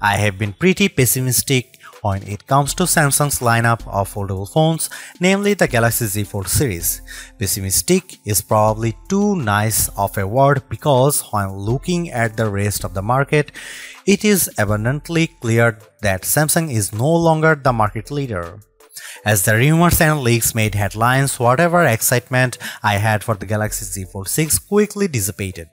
I have been pretty pessimistic when it comes to Samsung's lineup of foldable phones, namely the Galaxy Z Fold series. Pessimistic is probably too nice of a word because when looking at the rest of the market, it is abundantly clear that Samsung is no longer the market leader. As the rumors and leaks made headlines, whatever excitement I had for the Galaxy Z Fold 6 quickly dissipated,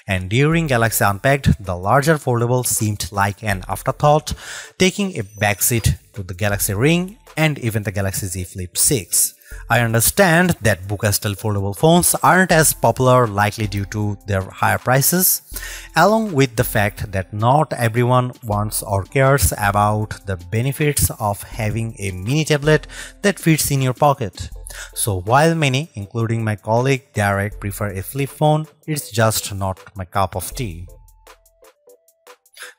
and during Galaxy Unpacked, the larger foldable seemed like an afterthought, taking a backseat to the Galaxy Ring and even the Galaxy Z Flip 6. I understand that Buca-style foldable phones aren't as popular, likely due to their higher prices, along with the fact that not everyone wants or cares about the benefits of having a mini tablet that fits in your pocket. So while many, including my colleague Derek, prefer a flip phone, it's just not my cup of tea.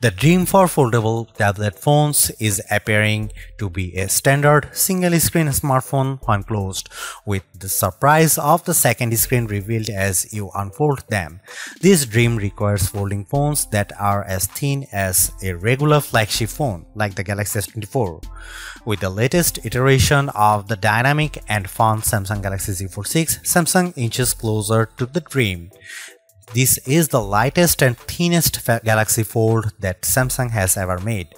The dream for foldable tablet phones is appearing to be a standard single-screen smartphone when closed, with the surprise of the second screen revealed as you unfold them. This dream requires folding phones that are as thin as a regular flagship phone, like the Galaxy S24. With the latest iteration of the dynamic and fun Samsung Galaxy Z Fold 6, Samsung inches closer to the dream. This is the lightest and thinnest Galaxy Fold that Samsung has ever made.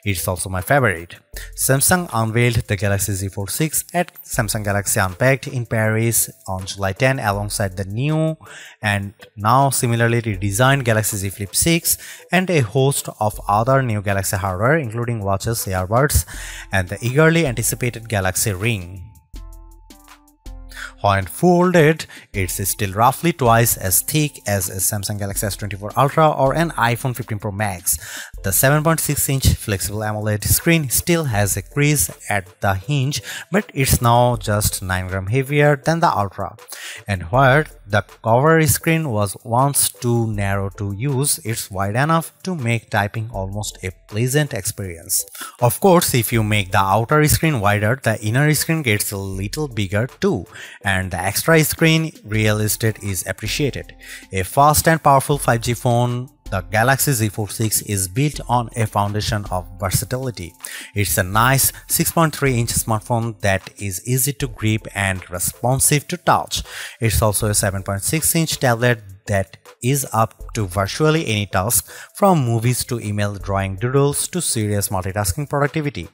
It's also my favorite. Samsung unveiled the Galaxy Z Fold 6 at Samsung Galaxy Unpacked in Paris on July 10 alongside the new and now similarly redesigned Galaxy Z Flip 6 and a host of other new Galaxy hardware including watches, earbuds, and the eagerly anticipated Galaxy Ring. When folded, it's still roughly twice as thick as a Samsung Galaxy S24 Ultra or an iPhone 15 Pro Max. The 7.6-inch flexible AMOLED screen still has a crease at the hinge, but it's now just 9 grams heavier than the Ultra. And where the cover screen was once too narrow to use, it's wide enough to make typing almost a pleasant experience. Of course, if you make the outer screen wider, the inner screen gets a little bigger too, and the extra screen real estate is appreciated. A fast and powerful 5G phone, the Galaxy Z Fold 6 is built on a foundation of versatility. It's a nice 6.3-inch smartphone that is easy to grip and responsive to touch. It's also a 7.6-inch tablet that is up to virtually any task, from movies to email, drawing doodles to serious multitasking productivity.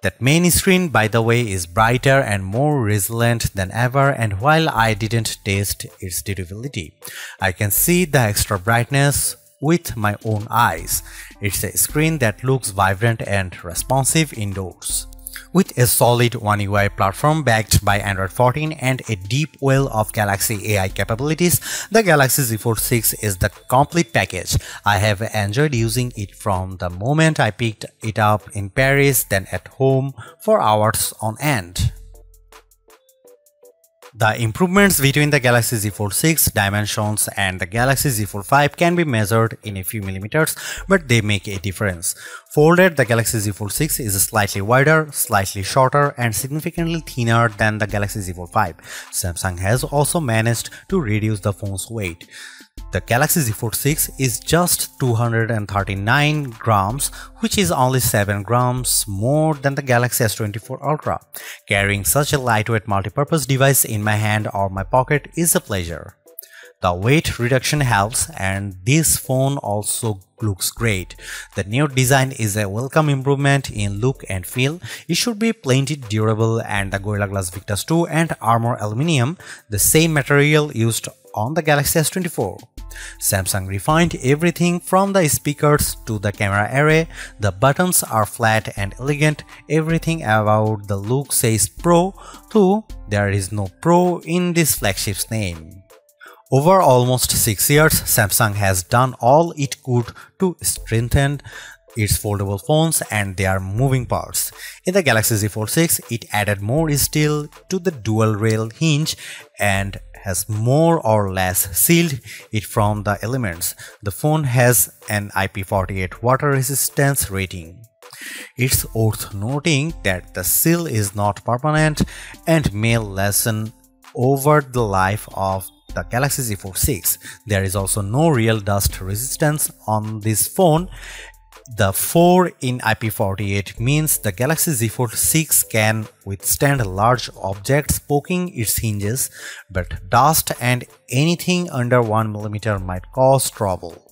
That main screen, by the way, is brighter and more resilient than ever, and while I didn't test its durability, I can see the extra brightness with my own eyes. It's a screen that looks vibrant and responsive indoors. With a solid One UI platform backed by Android 14 and a deep well of Galaxy AI capabilities, the Galaxy Z Fold 6 is the complete package. I have enjoyed using it from the moment I picked it up in Paris, then at home for hours on end. The improvements between the Galaxy Z Fold 6 dimensions and the Galaxy Z Fold 5 can be measured in a few millimeters, but they make a difference. Folded, the Galaxy Z Fold 6 is slightly wider, slightly shorter, and significantly thinner than the Galaxy Z Fold 5. Samsung has also managed to reduce the phone's weight. The Galaxy Z Fold 6 is just 239 grams, which is only 7 grams more than the Galaxy S24 Ultra. Carrying such a lightweight multi-purpose device in my hand or my pocket is a pleasure. The weight reduction helps, and this phone also looks great. The new design is a welcome improvement in look and feel. It should be plenty durable, and the Gorilla Glass Victus 2 and Armor Aluminium, the same material used on the Galaxy S24. Samsung refined everything from the speakers to the camera array. The buttons are flat and elegant. Everything about the look says Pro, though there is no Pro in this flagship's name. Over almost 6 years, Samsung has done all it could to strengthen its foldable phones and their moving parts. In the Galaxy Z Fold 6, it added more steel to the dual rail hinge and has more or less sealed it from the elements. The phone has an IP48 water resistance rating. It's worth noting that the seal is not permanent and may lessen over the life of the Galaxy Z Fold 6. There is also no real dust resistance on this phone, The 4 in IP48 means the Galaxy Z Fold 6 can withstand large objects poking its hinges, but dust and anything under 1mm might cause trouble.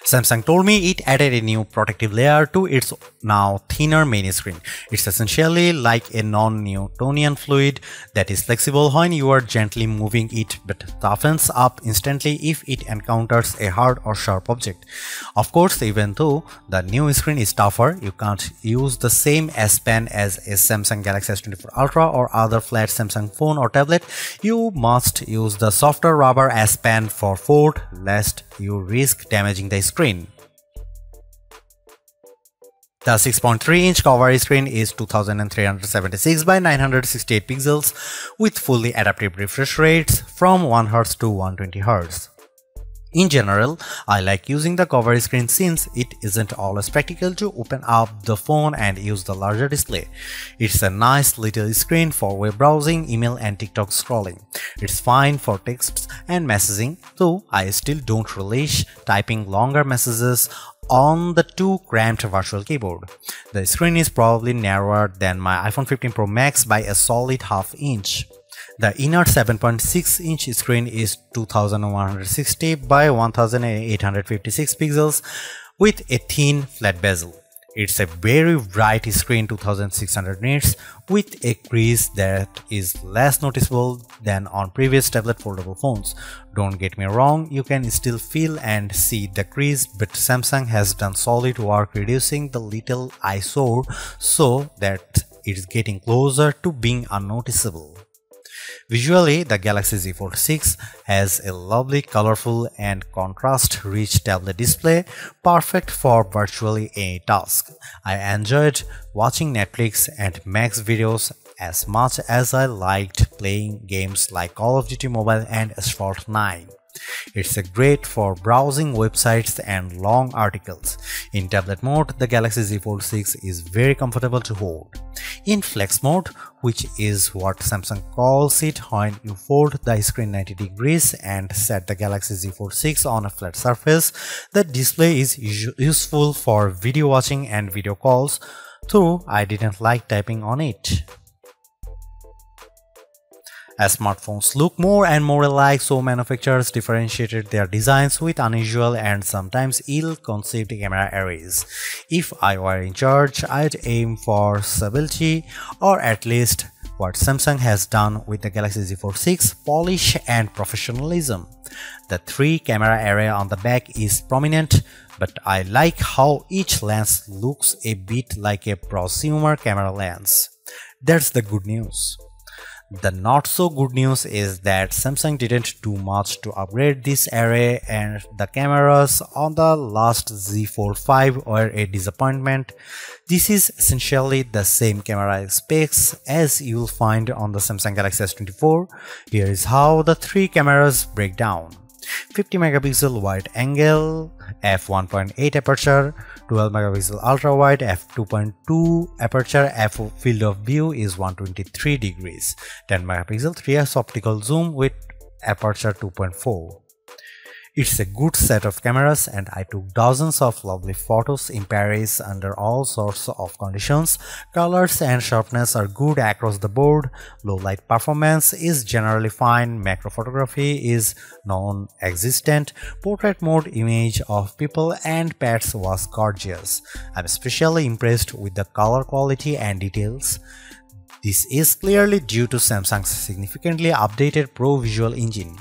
Samsung told me it added a new protective layer to its now thinner main screen. It's essentially like a non-Newtonian fluid that is flexible when you are gently moving it but toughens up instantly if it encounters a hard or sharp object. Of course, even though the new screen is tougher, you can't use the same S Pen as a Samsung Galaxy S24 Ultra or other flat Samsung phone or tablet. You must use the softer rubber S Pen for Fold, lest you risk damaging the screen. The 6.3-inch cover screen is 2376 by 968 pixels with fully adaptive refresh rates from 1Hz to 120Hz. In general, I like using the cover screen since it isn't always practical to open up the phone and use the larger display. It's a nice little screen for web browsing, email and TikTok scrolling. It's fine for texts and messaging, though I still don't relish typing longer messages on the too cramped virtual keyboard. The screen is probably narrower than my iPhone 15 Pro Max by a solid half inch. The inner 7.6-inch screen is 2160 by 1856 pixels with a thin flat bezel. It's a very bright screen, 2600 nits, with a crease that is less noticeable than on previous tablet foldable phones. Don't get me wrong, you can still feel and see the crease, but Samsung has done solid work reducing the little eyesore so that it's getting closer to being unnoticeable. Visually, the Galaxy Z Fold 6 has a lovely, colorful and contrast-rich tablet display, perfect for virtually any task. I enjoyed watching Netflix and Max videos as much as I liked playing games like Call of Duty Mobile and Asphalt 9. It's great for browsing websites and long articles. In tablet mode, the Galaxy Z Fold 6 is very comfortable to hold. In flex mode, which is what Samsung calls it when you fold the screen 90 degrees and set the Galaxy Z Fold 6 on a flat surface, the display is useful for video watching and video calls, though I didn't like typing on it. As smartphones look more and more alike, so manufacturers differentiated their designs with unusual and sometimes ill-conceived camera arrays. If I were in charge, I'd aim for stability, or at least what Samsung has done with the Galaxy Z Fold 6, polish and professionalism. The 3-camera array on the back is prominent, but I like how each lens looks a bit like a prosumer camera lens. That's the good news. The not so good news is that Samsung didn't do much to upgrade this array, and the cameras on the last Z Fold 5 were a disappointment. This is essentially the same camera specs as you'll find on the Samsung Galaxy S24. Here is how the 3 cameras break down. 50 megapixel wide angle, f1.8 aperture, 12 megapixel ultra wide, f2.2 aperture, f field of view is 123 degrees, 10 megapixel 3x optical zoom with aperture 2.4. It's a good set of cameras, and I took dozens of lovely photos in Paris under all sorts of conditions. Colors and sharpness are good across the board, low light performance is generally fine, macro photography is non-existent, portrait mode image of people and pets was gorgeous. I'm especially impressed with the color quality and details. This is clearly due to Samsung's significantly updated Pro Visual Engine,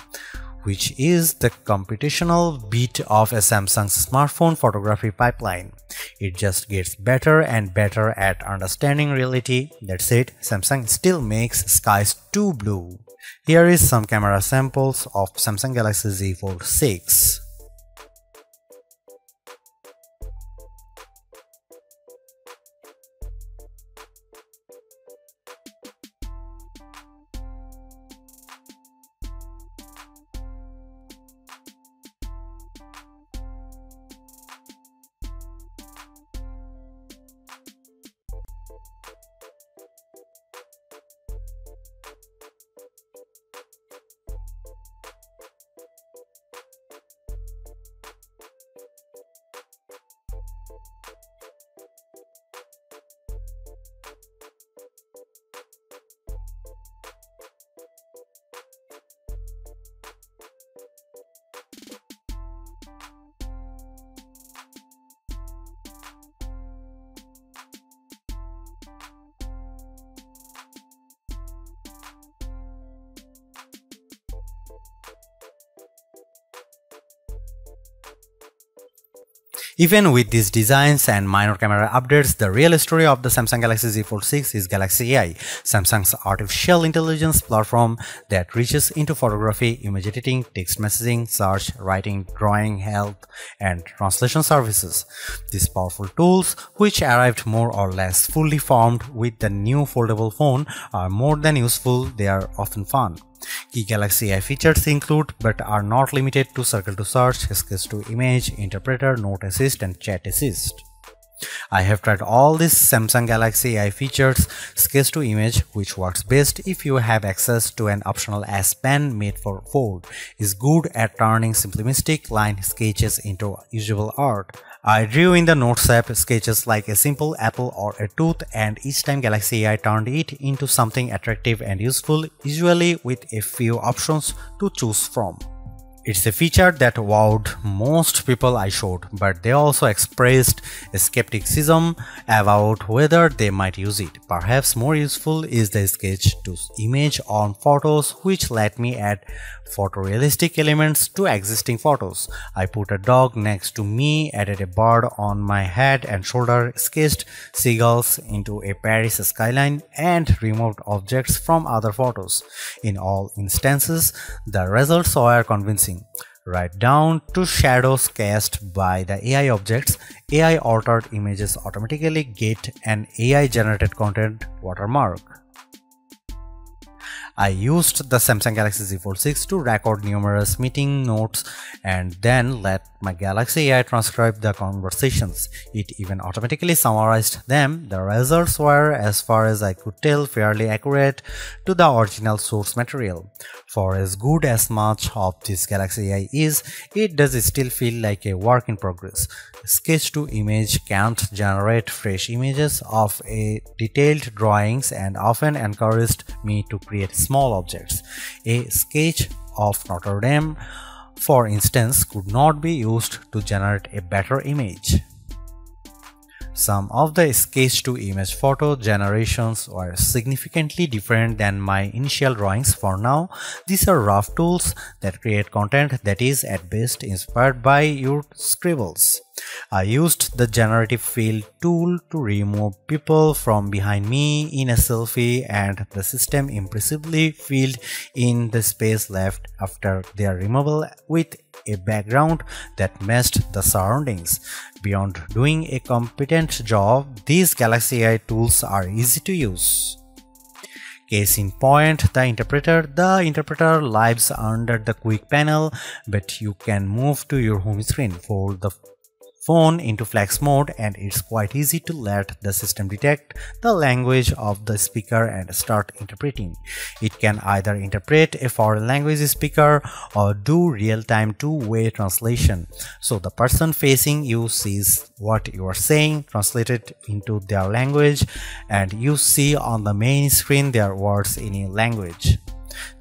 which is the computational bit of a Samsung's smartphone photography pipeline. It just gets better and better at understanding reality. That said, Samsung still makes skies too blue. Here is some camera samples of Samsung Galaxy Z Fold 6. Even with these designs and minor camera updates, the real story of the Samsung Galaxy Z Fold 6 is Galaxy AI, Samsung's artificial intelligence platform that reaches into photography, image editing, text messaging, search, writing, drawing, health, and translation services. These powerful tools, which arrived more or less fully formed with the new foldable phone, are more than useful, they are often fun. Key Galaxy AI features include, but are not limited to, Circle to Search, Sketch to Image, Interpreter, Note Assist, and Chat Assist. I have tried all these Samsung Galaxy AI features. Sketch to Image, which works best if you have access to an optional S Pen made for Fold, is good at turning simplistic line sketches into usable art. I drew in the Notes app sketches like a simple apple or a tooth, and each time Galaxy AI turned it into something attractive and useful, usually with a few options to choose from. It's a feature that wowed most people I showed, but they also expressed skepticism about whether they might use it. Perhaps more useful is the sketch to image on photos, which let me add photorealistic elements to existing photos. I put a dog next to me, added a bird on my head and shoulder, sketched seagulls into a Paris skyline, and removed objects from other photos. In all instances, the results were convincing. Right down to shadows cast by the AI objects, AI altered images automatically get an AI generated content watermark. I used the Samsung Galaxy Z Fold 6 to record numerous meeting notes and then let my Galaxy AI transcribe the conversations. It even automatically summarized them. The results were, as far as I could tell, fairly accurate to the original source material. For as good as much of this Galaxy AI is, it does still feel like a work in progress. Sketch to Image can't generate fresh images of a detailed drawings and often encouraged me to create small objects. A sketch of Notre Dame, for instance, could not be used to generate a better image. Some of the sketch-to-image photo generations were significantly different than my initial drawings. For now, these are rough tools that create content that is at best inspired by your scribbles. I used the generative fill tool to remove people from behind me in a selfie, and the system impressively filled in the space left after their removal with a background that matched the surroundings. Beyond doing a competent job, these Galaxy AI tools are easy to use. Case in point, the interpreter. The interpreter lives under the quick panel, but you can move to your home screen, fold the phone into flex mode, and it's quite easy to let the system detect the language of the speaker and start interpreting. It can either interpret a foreign language speaker or do real-time two-way translation, so the person facing you sees what you are saying translated into their language, and you see on the main screen their words in a language.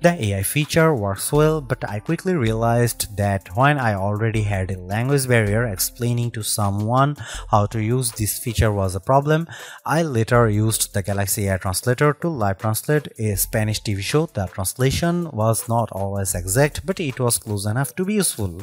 The AI feature works well, but I quickly realized that when I already had a language barrier, explaining to someone how to use this feature was a problem. I later used the Galaxy AI Translator to live translate a Spanish TV show. The translation was not always exact, but it was close enough to be useful.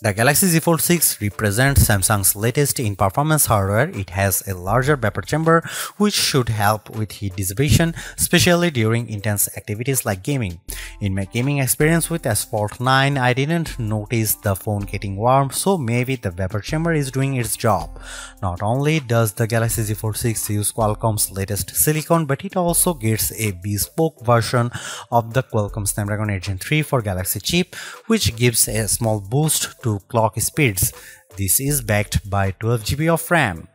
The Galaxy Z Fold 6 represents Samsung's latest in performance hardware. It has a larger vapor chamber, which should help with heat dissipation, especially during intense activities like gaming. In my gaming experience with S-Fold 9, I didn't notice the phone getting warm, so maybe the vapor chamber is doing its job. Not only does the Galaxy Z Fold 6 use Qualcomm's latest silicon, but it also gets a bespoke version of the Qualcomm Snapdragon 8 Gen 3 for Galaxy chip, which gives a small boost to clock speeds. This is backed by 12 GB of RAM.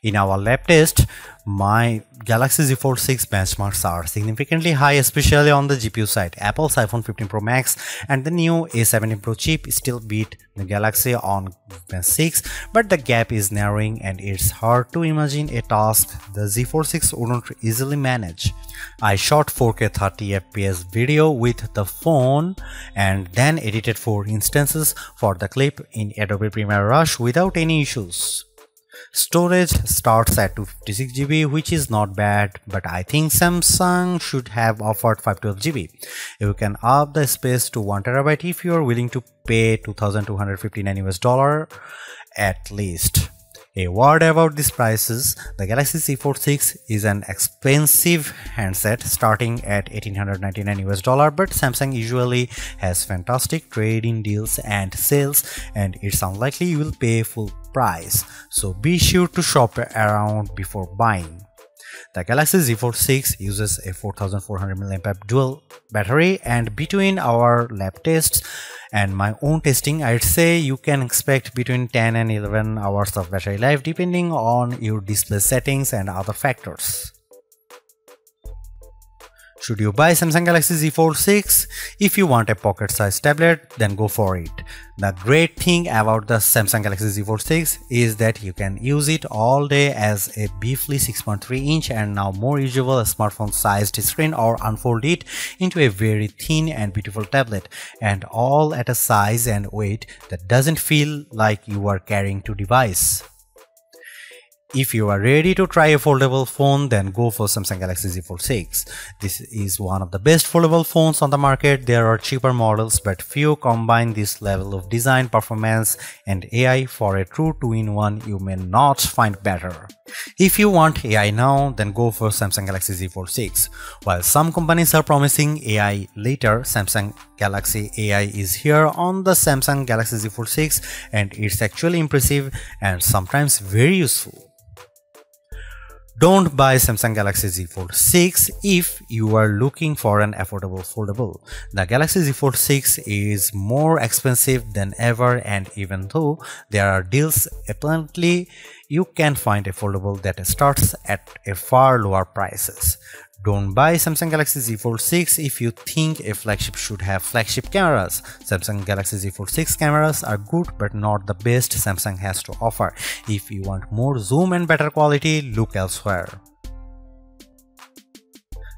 In our lab test, my Galaxy Z Fold 6 benchmarks are significantly high, especially on the GPU side. Apple's iPhone 15 Pro Max and the new A17 Pro chip still beat the Galaxy on Gen 6, but the gap is narrowing and it's hard to imagine a task the Z Fold 6 wouldn't easily manage. I shot 4K 30fps video with the phone and then edited 4 instances for the clip in Adobe Premiere Rush without any issues. Storage starts at 256 GB, which is not bad, but I think Samsung should have offered 512 GB. You can up the space to 1 TB if you are willing to pay $2,259 at least. A word about these prices: the Galaxy Z Fold 6 is an expensive handset starting at $1,899, but Samsung usually has fantastic trade-in deals and sales, and it's unlikely you will pay full price, so be sure to shop around before buying. The Galaxy Z Fold 6 uses a 4400 mAh dual battery, and between our lab tests and my own testing, I'd say you can expect between 10 and 11 hours of battery life depending on your display settings and other factors. Should you buy Samsung Galaxy Z Fold 6? If you want a pocket-sized tablet, then go for it. The great thing about the Samsung Galaxy Z Fold 6 is that you can use it all day as a beefy 6.3-inch and now more usable smartphone-sized screen, or unfold it into a very thin and beautiful tablet, and all at a size and weight that doesn't feel like you are carrying two devices. If you are ready to try a foldable phone, then go for Samsung Galaxy Z Fold 6. This is one of the best foldable phones on the market. There are cheaper models, but few combine this level of design, performance, and AI for a true 2-in-1 you may not find better. If you want AI now, then go for Samsung Galaxy Z Fold 6. While some companies are promising AI later, Samsung Galaxy AI is here on the Samsung Galaxy Z Fold 6, and it's actually impressive and sometimes very useful. Don't buy Samsung Galaxy Z Fold 6 if you are looking for an affordable foldable. The Galaxy Z Fold 6 is more expensive than ever, and even though there are deals, apparently you can find a foldable that starts at a far lower prices. Don't buy Samsung Galaxy Z Fold 6 if you think a flagship should have flagship cameras. Samsung Galaxy Z Fold 6 cameras are good but not the best Samsung has to offer. If you want more zoom and better quality, look elsewhere.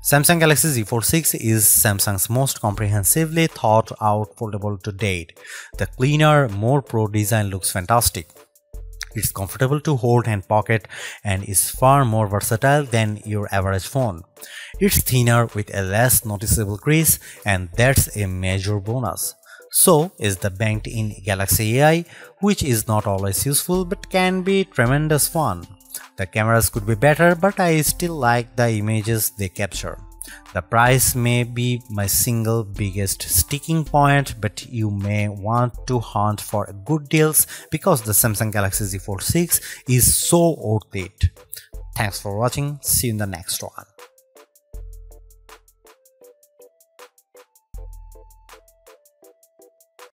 Samsung Galaxy Z Fold 6 is Samsung's most comprehensively thought out foldable to date. The cleaner, more pro design looks fantastic. It's comfortable to hold and pocket and is far more versatile than your average phone. It's thinner with a less noticeable crease, and that's a major bonus. So is the banked-in Galaxy AI, which is not always useful but can be tremendous fun. The cameras could be better, but I still like the images they capture. The price may be my single biggest sticking point, but you may want to hunt for good deals because the Samsung Galaxy Z Fold 6 is so worth it. Thanks for watching. See you in the next one.